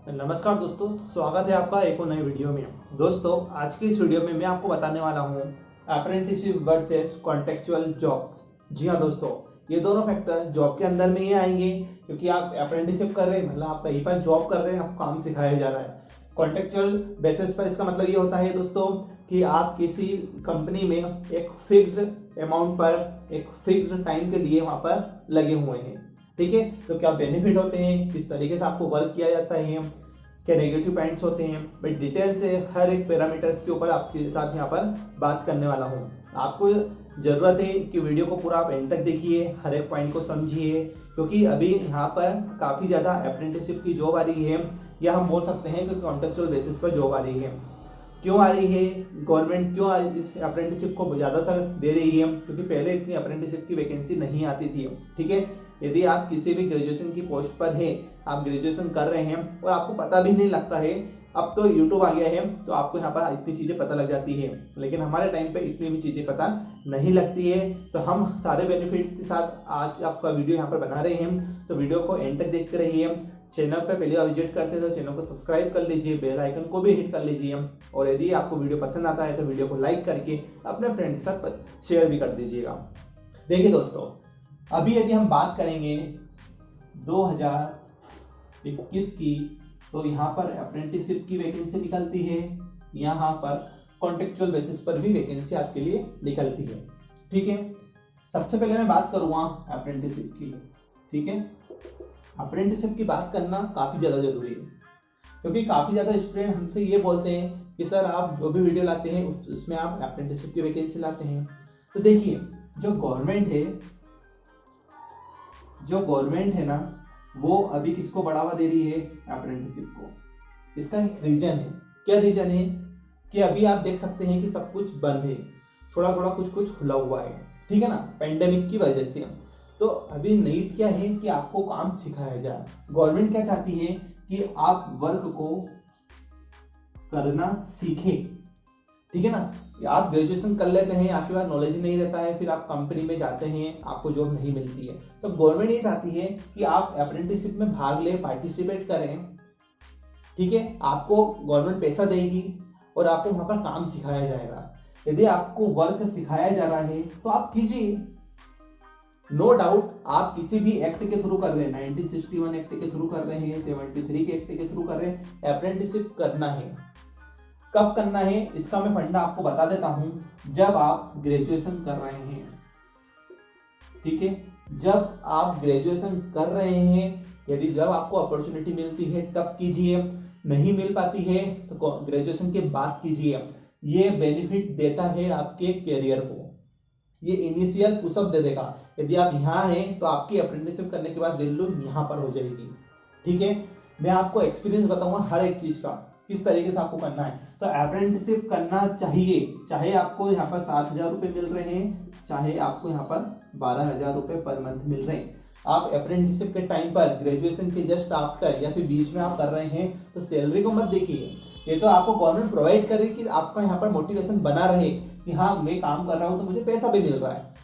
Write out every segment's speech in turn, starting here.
नमस्कार दोस्तों, स्वागत है आपका एक और नई वीडियो में। दोस्तों, आज की इस वीडियो में मैं आपको बताने वाला हूँ अप्रेंटिसशिप वर्सेस कॉन्टेक्चुअल जॉब्स। जी हाँ दोस्तों, ये दोनों फैक्टर जॉब के अंदर में ही आएंगे, क्योंकि आप अप्रेंटिसशिप कर रहे हैं, मतलब आप कहीं पर जॉब कर रहे हैं, आपको काम सिखाया जा रहा है। कॉन्टेक्चुअल बेसिस पर इसका मतलब ये होता है दोस्तों कि आप किसी कंपनी में एक फिक्स्ड अमाउंट पर एक फिक्स्ड टाइम के लिए वहाँ पर लगे हुए हैं। ठीक है, तो क्या बेनिफिट होते हैं, किस तरीके से आपको वर्क किया जाता है, क्या नेगेटिव पॉइंट्स होते हैं, मैं डिटेल से हर एक पैरामीटर्स के ऊपर आपके साथ यहाँ पर बात करने वाला हूँ। आपको ज़रूरत है कि वीडियो को पूरा आप एंड तक देखिए, हर एक पॉइंट को समझिए, क्योंकि अभी यहाँ पर काफ़ी ज़्यादा अप्रेंटिसशिप की जॉब आ रही है, या हम बोल सकते हैं कि कॉन्ट्रेक्चुअल बेसिस पर जॉब आ रही है। क्यों आ रही है, गवर्नमेंट क्यों इस अप्रेंटिसशिप को ज़्यादातर दे रही है? क्योंकि पहले इतनी अप्रेंटिसशिप की वैकेंसी नहीं आती थी। ठीक है, यदि आप किसी भी ग्रेजुएशन की पोस्ट पर हैं, आप ग्रेजुएशन कर रहे हैं और आपको पता भी नहीं लगता है, अब तो यूट्यूब आ गया है तो आपको यहाँ पर इतनी चीज़ें पता लग जाती है, लेकिन हमारे टाइम पे इतनी भी चीज़ें पता नहीं लगती है। तो हम सारे बेनिफिट के साथ आज आपका वीडियो यहाँ पर बना रहे हैं, तो वीडियो को एंड तक देखते रहिए। चैनल पर पहली बार विजिट करते हैं तो चैनल को सब्सक्राइब कर लीजिए, बेल आइकन को भी हिट कर लीजिए, और यदि आपको वीडियो पसंद आता है तो वीडियो को लाइक करके अपने फ्रेंड के साथ शेयर भी कर दीजिएगा। देखिए दोस्तों, अभी यदि हम बात करेंगे 2021 की, तो यहाँ पर अप्रेंटिसशिप की वैकेंसी निकलती है, यहाँ पर कॉन्ट्रेक्चुअल बेसिस पर भी वैकेंसी आपके लिए निकलती है। ठीक है, सबसे पहले मैं बात करूँगा अप्रेंटिसशिप की। ठीक है, अप्रेंटिसशिप की बात करना काफ़ी ज़्यादा जरूरी है, क्योंकि काफ़ी ज़्यादा स्टूडेंट हमसे ये बोलते हैं कि सर आप जो भी वीडियो लाते हैं उसमें आप अप्रेंटिसशिप की वैकेंसी लाते हैं। तो देखिए, जो गवर्नमेंट है ना, वो अभी किसको बढ़ावा दे रही है? अप्रेंटिसशिप को। इसका एक रीजन है। क्या रीजन है? कि अभी आप देख सकते हैं कि सब कुछ बंद है, थोड़ा थोड़ा कुछ कुछ खुला हुआ है। ठीक है ना, पेंडेमिक की वजह से। तो अभी नीड क्या है कि आपको काम सिखाया जाए। गवर्नमेंट क्या चाहती है कि आप वर्क को करना सीखें। ठीक है ना, आप ग्रेजुएशन कर लेते हैं, आपके पास नॉलेज नहीं रहता है, फिर आप कंपनी में जाते हैं, आपको जॉब नहीं मिलती है। तो गवर्नमेंट ये चाहती है कि आप अप्रेंटिसशिप में भाग लें, पार्टिसिपेट करें। ठीक है, आपको गवर्नमेंट पैसा देगी और आपको वहां पर काम सिखाया जाएगा। यदि आपको वर्क सिखाया जा रहा है तो आप कीजिए। नो डाउट, आप किसी भी एक्ट के थ्रू कर रहे हैं, 1961 एक्ट के थ्रू कर रहे हैं, 73 के एक्ट के थ्रू कर रहे हैं, अप्रेंटिसशिप करना है। कब करना है इसका मैं फंडा आपको बता देता हूं, जब आप ग्रेजुएशन कर रहे हैं। ठीक है, जब आप ग्रेजुएशन कर रहे हैं, यदि जब आपको अपॉर्चुनिटी मिलती है तब कीजिए, नहीं मिल पाती है तो ग्रेजुएशन के बाद कीजिए। ये बेनिफिट देता है आपके करियर को, ये इनिशियल पुशअप दे देगा। यदि आप यहाँ हैं तो आपकी अप्रेंटिसशिप करने के बाद वैल्यू यहाँ पर हो जाएगी। ठीक है, मैं आपको एक्सपीरियंस बताऊंगा हर एक चीज का, किस तरीके से आपको करना है। तो अप्रेंटिसशिप करना चाहिए, चाहे आपको यहाँ पर 7,000 रुपये मिल रहे हैं, चाहे आपको यहाँ पर 12,000 रुपये पर मंथ मिल रहे हैं। आप अप्रेंटिसशिप के टाइम पर, ग्रेजुएशन के जस्ट आफ्टर या फिर बीच में आप कर रहे हैं, तो सैलरी को मत देखिए। ये तो आपको गवर्नमेंट प्रोवाइड करे कि आपका यहाँ पर मोटिवेशन बना रहे कि हाँ मैं काम कर रहा हूँ तो मुझे पैसा भी मिल रहा है।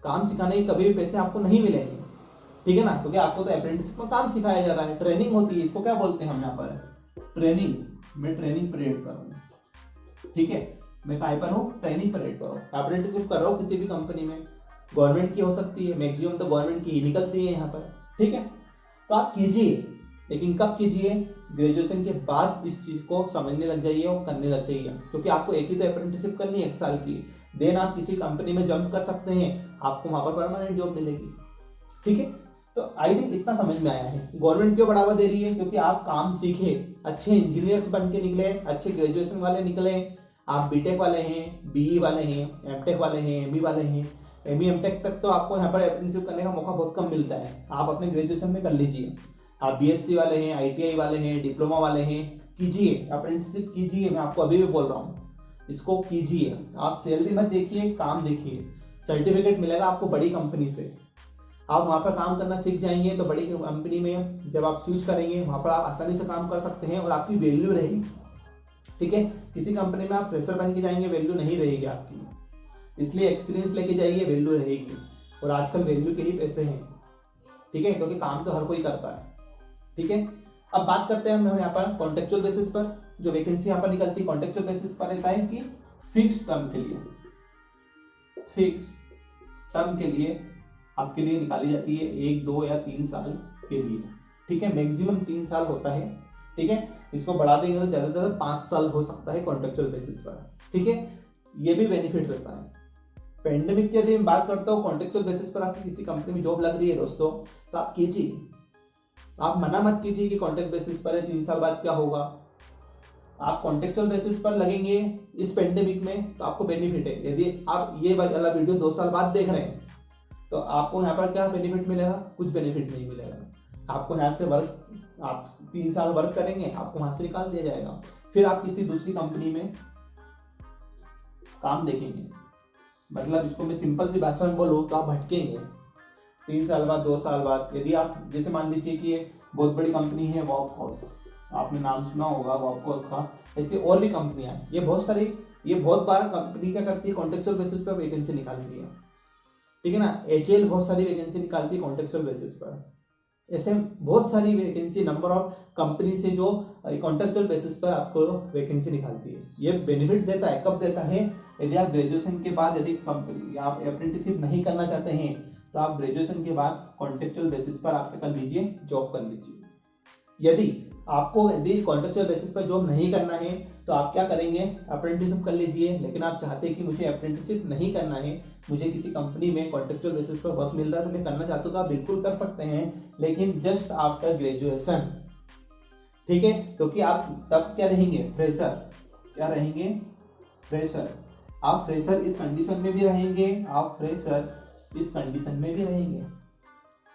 काम सिखाने के कभी भी पैसे आपको नहीं मिलेंगे। ठीक है ना, क्योंकि आपको तो अप्रेंटिसशिप में काम सिखाया जा रहा है, ट्रेनिंग होती है, इसको क्या बोलते हैं हम यहाँ पर? ट्रेनिंग। मैं ट्रेनिंग पीरियड कर रहा हूँ। ठीक है, मैं कहीं पर हूँ? ट्रेनिंग पीरियड कर रहा हूँ, अप्रेंटिसशिप कर रहा हूँ किसी भी कंपनी में। गवर्नमेंट की हो सकती है, मैक्सिमम तो गवर्नमेंट की ही निकलती है यहाँ पर। ठीक है, तो आप कीजिए, लेकिन कब कीजिए? ग्रेजुएशन के बाद इस चीज को समझने लग जाइए और करने लग जाइए, क्योंकि आपको एक ही तो अप्रेंटिसशिप करनी है 1 साल की। देन आप किसी कंपनी में जंप कर सकते हैं, आपको वहां पर परमानेंट जॉब मिलेगी। ठीक है, तो आई थिंक इतना समझ में आया है। गवर्नमेंट क्यों बढ़ावा दे रही है? क्योंकि आप काम सीखे, अच्छे इंजीनियर्स बन के निकले, अच्छे ग्रेजुएशन वाले निकले। आप बीटेक वाले हैं, बीई वाले हैं, एमटेक वाले हैं, एमई वाले हैं। एमई एमटेक तक तो आपको यहाँ पर अप्रेंटिसशिप करने का मौका बहुत कम मिलता है, आप अपने ग्रेजुएशन में कर लीजिए। आप बीएससी वाले हैं, आईटीआई वाले हैं, डिप्लोमा वाले हैं, कीजिए, अप्रेंटिसशिप कीजिए। मैं आपको अभी भी बोल रहा हूँ, इसको कीजिए। आप सैलरी मत देखिए, काम देखिए। सर्टिफिकेट मिलेगा आपको बड़ी कंपनी से, आप वहाँ पर काम करना सीख जाएंगे तो बड़ी कंपनी में जब आप स्विच करेंगे वहाँ पर आप आसानी से काम कर सकते हैं और आपकी वैल्यू रहेगी। ठीक है, किसी कंपनी में आप फ्रेशर बन के जाएंगे, वैल्यू नहीं रहेगी आपकी। इसलिए एक्सपीरियंस लेके जाइए, वैल्यू रहेगी। और आजकल वैल्यू के ही पैसे हैं। ठीक है, क्योंकि काम तो हर कोई करता है। ठीक है, अब बात करते हैं हम यहाँ पर कॉन्टेक्चुअल बेसिस पर। जो वैकेंसी यहाँ पर निकलती है कॉन्टेक्चुअल बेसिस पर रहता है कि फिक्स टर्म के लिए, फिक्स टर्म के लिए आपके लिए निकाली जाती है 1, 2 या 3 साल के लिए, ठीक है। मैक्सिमम 3 साल होता है, ठीक है। इसको बढ़ा देंगे तो ज्यादा से ज्यादा 5 साल हो सकता है कॉन्ट्रेक्चुअल बेसिस पर, ठीक है। ये भी बेनिफिट रहता है। पेंडेमिक की यदि मैं बात करता हूँ कॉन्ट्रेक्चुअल बेसिस पर आपकी किसी कंपनी में जॉब लग रही है दोस्तों, तो आप कीजिए, आप मना मत कीजिए कि कॉन्ट्रैक्ट बेसिस पर है 3 साल बाद क्या होगा। आप कॉन्ट्रेक्चुअल बेसिस पर लगेंगे इस पेंडेमिक में तो आपको बेनिफिट है। यदि आप ये वाला वीडियो 2 साल बाद देख रहे हैं तो आपको यहाँ पर क्या बेनिफिट मिलेगा, कुछ बेनिफिट नहीं मिलेगा। आपको यहाँ से वर्क, आप 3 साल वर्क करेंगे, आपको वहां से निकाल दिया जाएगा, फिर आप किसी दूसरी कंपनी में काम देखेंगे। मतलब इसको मैं सिंपल सी भाषा में बोलूँ तो आप भटकेंगे 3 साल बाद, 2 साल बाद। यदि आप जैसे मान लीजिए कि ये बहुत बड़ी कंपनी है वॉबकॉस, आपने नाम सुना होगा वॉबकॉस का, ऐसे और भी कंपनियां हैं, ये बहुत सारी, ये बहुत बार कंपनी क्या करती है कॉन्ट्रेक्चुअल बेसिस पर वैकेंसी निकालती है, ठीक है ना। एचएल बहुत सारी वैकेंसी निकालती है कॉन्ट्रेक्चुअल बेसिस पर। ऐसे बहुत सारी वैकेंसी, नंबर ऑफ कंपनी से जो कॉन्ट्रेक्चुअल बेसिस पर आपको वैकेंसी निकालती है। ये बेनिफिट देता है, कब देता है, यदि आप ग्रेजुएशन के बाद यदि कंपनी आप अप्रेंटिसशिप नहीं करना चाहते हैं तो आप ग्रेजुएशन के बाद कॉन्ट्रेक्चुअल बेसिस पर आप कर लीजिए, जॉब कर लीजिए। यदि कॉन्ट्रेक्चुअल बेसिस पर जॉब नहीं करना है तो आप क्या करेंगे, अप्रेंटिसशिप कर लीजिए। लेकिन आप चाहते हैं कि मुझे अप्रेंटिसशिप नहीं करना है, मुझे किसी कंपनी में कॉन्ट्रेक्चुअल बेसिस पर वर्क मिल रहा है तो मैं करना चाहता हूँ, तो आप बिल्कुल कर सकते हैं, लेकिन जस्ट आफ्टर ग्रेजुएशन, ठीक है। क्योंकि आप तब क्या रहेंगे, फ्रेशर, क्या रहेंगे, फ्रेशर। आप फ्रेशर इस कंडीशन में भी रहेंगे, आप फ्रेशर इस कंडीशन में भी रहेंगे,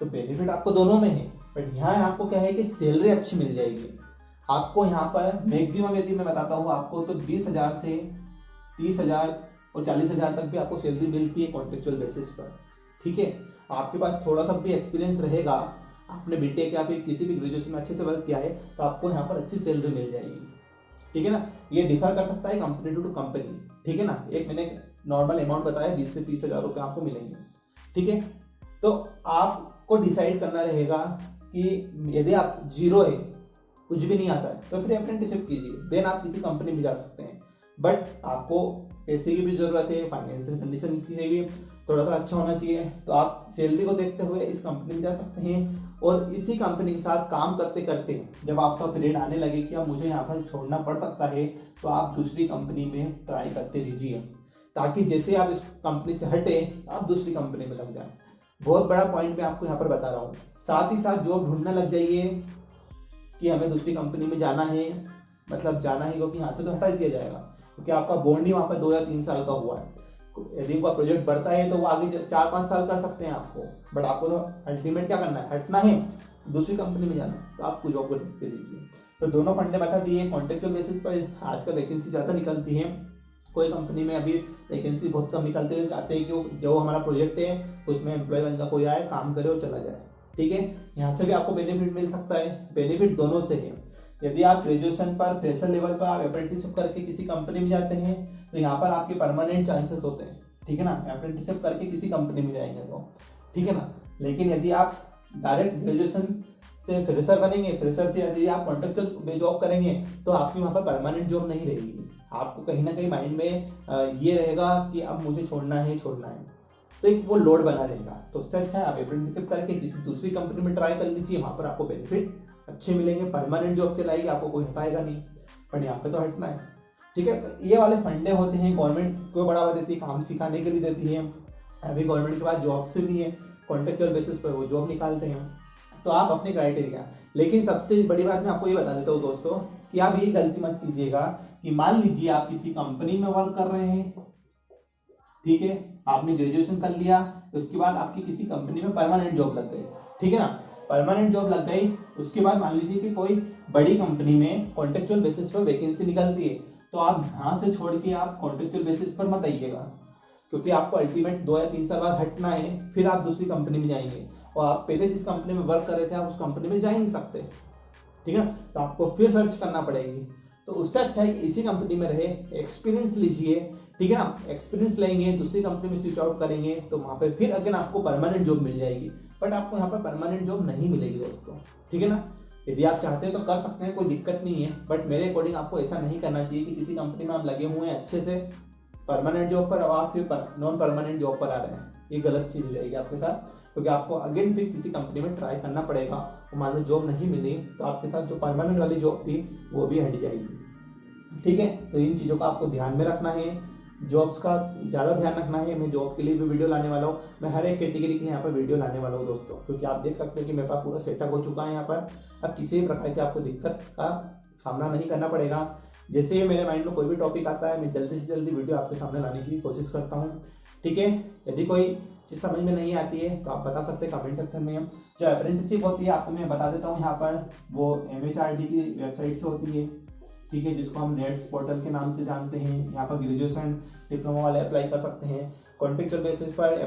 तो बेनिफिट आपको दोनों में है। बट यहाँ आपको क्या है कि सैलरी अच्छी मिल जाएगी आपको। यहाँ पर मैक्सिमम यदि मैं बताता हूँ आपको तो 20,000 से 30,000 और 40,000 तक भी आपको सैलरी मिलती है कॉन्ट्रेक्चुअल बेसिस पर, ठीक है। आपके पास थोड़ा सा भी एक्सपीरियंस रहेगा, आपने बीटेक या फिर किसी भी ग्रेजुएशन में अच्छे से वर्क किया है तो आपको यहाँ पर अच्छी सैलरी मिल जाएगी, ठीक है ना। ये डिफर कर सकता है कंपनी टू कंपनी, ठीक है ना। एक मैंने नॉर्मल अमाउंट बताया 20 से 30,000 रुपये आपको मिलेंगे, ठीक है। तो आपको डिसाइड करना रहेगा कि यदि आप जीरो है, कुछ भी नहीं आता है, तो फिर अप्रेंटिसशिप कीजिए, देन आप किसी कंपनी में जा सकते हैं। बट आपको पैसे की भी जरूरत है, फाइनेंशियल कंडीशन की भी थोड़ा सा अच्छा होना चाहिए, तो आप सैलरी को देखते हुए इस कंपनी में जा सकते हैं। और इसी कंपनी के साथ काम करते करते जब आपका पीरियड आने लगे कि अब मुझे यहाँ पर छोड़ना पड़ सकता है, तो आप दूसरी कंपनी में ट्राई करते रहिए, ताकि जैसे आप इस कंपनी से हटे आप दूसरी कंपनी में लग जाए। बहुत बड़ा पॉइंट मैं आपको यहाँ पर बता रहा हूँ। साथ ही साथ जॉब ढूंढने लग जाइए कि हमें दूसरी कंपनी में जाना है, मतलब जाना है क्योंकि यहाँ से तो हटा दिया जाएगा, क्योंकि आपका बॉन्ड ही वहाँ पर 2 या 3 साल का हुआ है। यदि उनका प्रोजेक्ट बढ़ता है तो वो आगे 4-5 साल कर सकते हैं आपको, बट आपको तो अल्टीमेट क्या करना है, हटना है, दूसरी कंपनी में जाना है, तो आपको जॉब को दे दीजिए। तो दोनों फंडे बता दिए। कॉन्ट्रेक्चुअल बेसिस पर आजकल वैकेंसी ज़्यादा निकलती है, कोई कंपनी में अभी वैकेंसी बहुत कम निकलती है, चाहते हैं कि जो हमारा प्रोजेक्ट है उसमें एम्प्लॉय बनने का कोई आए, काम करे और चला जाए, ठीक है। यहाँ से भी आपको बेनिफिट मिल सकता है, बेनिफिट दोनों से है। यदि आप ग्रेजुएशन पर फ्रेशर लेवल पर आप अप्रेंटिसशिप करके किसी कंपनी में जाते हैं तो यहाँ पर आपके परमानेंट चांसेस होते हैं, ठीक है ना, अप्रेंटिसशिप करके किसी कंपनी में जाएंगे तो, ठीक है ना। लेकिन यदि आप डायरेक्ट ग्रेजुएशन से फ्रेशर बनेंगे, फ्रेशर से यदि आप कॉन्ट्रेक्चुअल जॉब करेंगे तो आपकी वहाँ पर परमानेंट जॉब नहीं रहेगी। आपको कहीं ना कहीं माइंड में ये रहेगा कि अब मुझे छोड़ना है, तो एक वो लोड बना रहेगा। तो उससे अच्छा है आप अप्रेंटिसशिप करके किसी दूसरी कंपनी में ट्राई कर लीजिए, वहाँ पर आपको बेनिफिट अच्छे मिलेंगे, परमानेंट जॉब के लाएगी, आपको कोई हटाएगा नहीं, बट यहाँ पे तो हटना है, ठीक है। तो ये वाले फंडे होते हैं, गवर्नमेंट को बढ़ावा देती है, काम सिखाने के लिए देती है। अभी गवर्नमेंट के पास जॉब से भी है, कॉन्ट्रेक्चुअल बेसिस पर वो जॉब निकालते हैं, तो आप अपने क्राइटेरिया। लेकिन सबसे बड़ी बात मैं आपको ये बता देता हूँ दोस्तों कि आप ये गलती मत कीजिएगा कि मान लीजिए आप किसी कंपनी में वर्क कर रहे हैं, ठीक है, आपने ग्रेजुएशन कर लिया, उसके बाद आपकी किसी कंपनी में परमानेंट जॉब लग गई, ठीक है ना, परमानेंट जॉब लग गई, उसके बाद मान लीजिए कि कोई बड़ी कंपनी में कॉन्ट्रेक्चुअल बेसिस पर वैकेंसी निकलती है, तो आप यहाँ से छोड़ के आप कॉन्ट्रेक्चुअल बेसिस पर मत आइएगा, क्योंकि आपको अल्टीमेट 2 या 3 साल बाद हटना है, फिर आप दूसरी कंपनी में जाएंगे और आप पहले जिस कंपनी में वर्क कर रहे थे आप उस कंपनी में जा ही नहीं सकते, ठीक है ना, तो आपको फिर सर्च करना पड़ेगी। तो उससे अच्छा है कि इसी कंपनी में रहे, एक्सपीरियंस लीजिए, ठीक है ना, एक्सपीरियंस लेंगे, दूसरी कंपनी में स्विच आउट करेंगे तो वहाँ पे फिर अगेन आपको परमानेंट जॉब मिल जाएगी, बट आपको यहाँ पर परमानेंट जॉब नहीं मिलेगी दोस्तों, ठीक है ना। यदि आप चाहते हैं तो कर सकते हैं, कोई दिक्कत नहीं है, बट मेरे अकॉर्डिंग आपको ऐसा नहीं करना चाहिए कि किसी कंपनी में आप लगे हुए हैं अच्छे से परमानेंट जॉब पर, और आप फिर नॉन परमानेंट जॉब पर आ रहे हैं। ये गलत चीज़ हो जाएगी आपके साथ, क्योंकि आपको अगेन फिर किसी कंपनी में ट्राई करना पड़ेगा, और मान लो जॉब नहीं मिली तो आपके साथ जो परमानेंट वाली जॉब थी वो भी हट जाएगी। ठीक है, तो इन चीज़ों का आपको ध्यान में रखना है, जॉब्स का ज़्यादा ध्यान रखना है। मैं जॉब के लिए भी वीडियो लाने वाला हूँ, मैं हर एक कैटेगरी के लिए यहाँ पर वीडियो लाने वाला हूँ दोस्तों, क्योंकि आप देख सकते हैं कि मेरे पास पूरा सेटअप हो चुका है यहाँ पर। अब किसी भी प्रकार की आपको दिक्कत का सामना नहीं करना पड़ेगा। जैसे ही मेरे माइंड में कोई भी टॉपिक आता है, मैं जल्दी से जल्दी वीडियो आपके सामने लाने की कोशिश करता हूँ। ठीक है, यदि कोई चीज़ समझ में नहीं आती है तो आप बता सकते हैं कमेंट सेक्शन में। जो अप्रेंटिसशिप होती है आपको मैं बता देता हूँ यहाँ पर, वो MHRD की वेबसाइट से होती है। ठीक है, जिसको हम नेट्स पोर्टल के नाम से जानते हैं। यहाँ पर ग्रेजुएशन डिप्लोमा वाले अप्लाई कर सकते हैं। कॉन्ट्रेक्चुअल बेसिस पर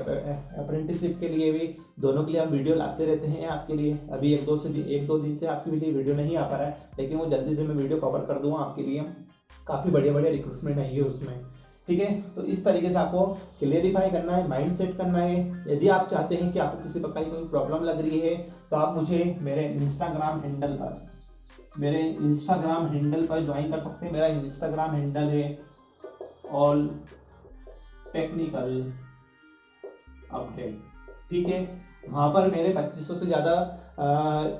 अप्रेंटिसशिप के लिए भी, दोनों के लिए हम वीडियो लाते रहते हैं आपके लिए। अभी एक दो दिन से आपके लिए वीडियो नहीं आ पा रहा है, लेकिन वो जल्दी से मैं वीडियो कवर कर दूंगा आपके लिए। काफ़ी बढ़िया बढ़िया रिक्रूटमेंट आई है उसमें। ठीक है, तो इस तरीके से आपको क्लियरिफाई करना है, माइंड सेट करना है। यदि आप चाहते हैं कि आपको किसी प्रकार की कोई प्रॉब्लम लग रही है तो आप मुझे मेरे इंस्टाग्राम हैंडल पर ज्वाइन कर सकते हैं। मेरा इंस्टाग्राम हैंडल है ऑल टेक्निकल अपडेट। ठीक है, वहाँ पर मेरे 2500 से ज़्यादा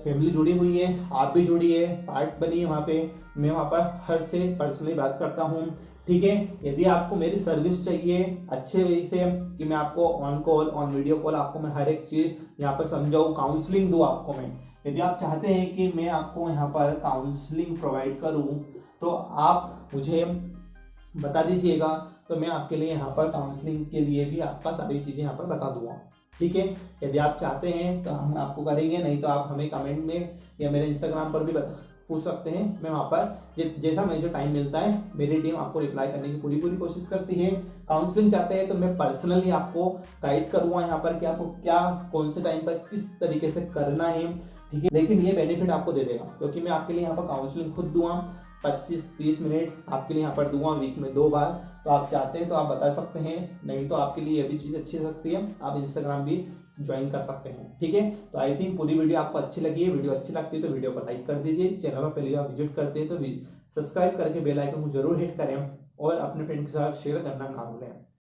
फैमिली जुड़ी हुई है, आप भी जुड़ी है, पार्ट बनी है वहाँ पे। मैं वहाँ पर हर से पर्सनली बात करता हूँ। ठीक है, यदि आपको मेरी सर्विस चाहिए अच्छे वे से, कि मैं आपको on call on video call आपको मैं हर एक चीज़ यहाँ पर समझाऊँ, काउंसलिंग दूँ आपको मैं, यदि आप चाहते हैं कि मैं आपको यहाँ पर काउंसलिंग प्रोवाइड करूँ तो आप मुझे बता दीजिएगा, तो मैं आपके लिए यहाँ पर काउंसलिंग के लिए भी आपका सारी चीज़ें यहाँ पर बता दूंगा। ठीक है, यदि आप चाहते हैं तो हम आपको करेंगे, नहीं तो आप हमें कमेंट में या मेरे इंस्टाग्राम पर भी पूछ सकते हैं। मैं वहाँ पर जैसा मुझे टाइम मिलता है मेरी टीम आपको रिप्लाई करने की पूरी कोशिश करती है। काउंसलिंग चाहते हैं तो मैं पर्सनली आपको गाइड करूँगा यहाँ पर कि आपको क्या कौन से टाइम पर किस तरीके से करना है। ठीक है, लेकिन ये बेनिफिट आपको दे देगा, क्योंकि मैं आपके लिए यहाँ पर काउंसलिंग खुद दूंगा, 25-30 मिनट आपके लिए यहाँ पर दूंगा वीक में 2 बार। तो आप चाहते हैं तो आप बता सकते हैं, नहीं तो आपके लिए ये भी चीज़ अच्छी लगती है, आप इंस्टाग्राम भी ज्वाइन कर सकते हैं। ठीक है, तो आई थिंक पूरी वीडियो आपको अच्छी लगी है। वीडियो अच्छी लगती है तो वीडियो को लाइक कर दीजिए, चैनल पर पहली बार विजिट करते हैं तो सब्सक्राइब करके बेल आइकन को जरूर हिट करें, और अपने फ्रेंड के साथ शेयर करना ना भूलें।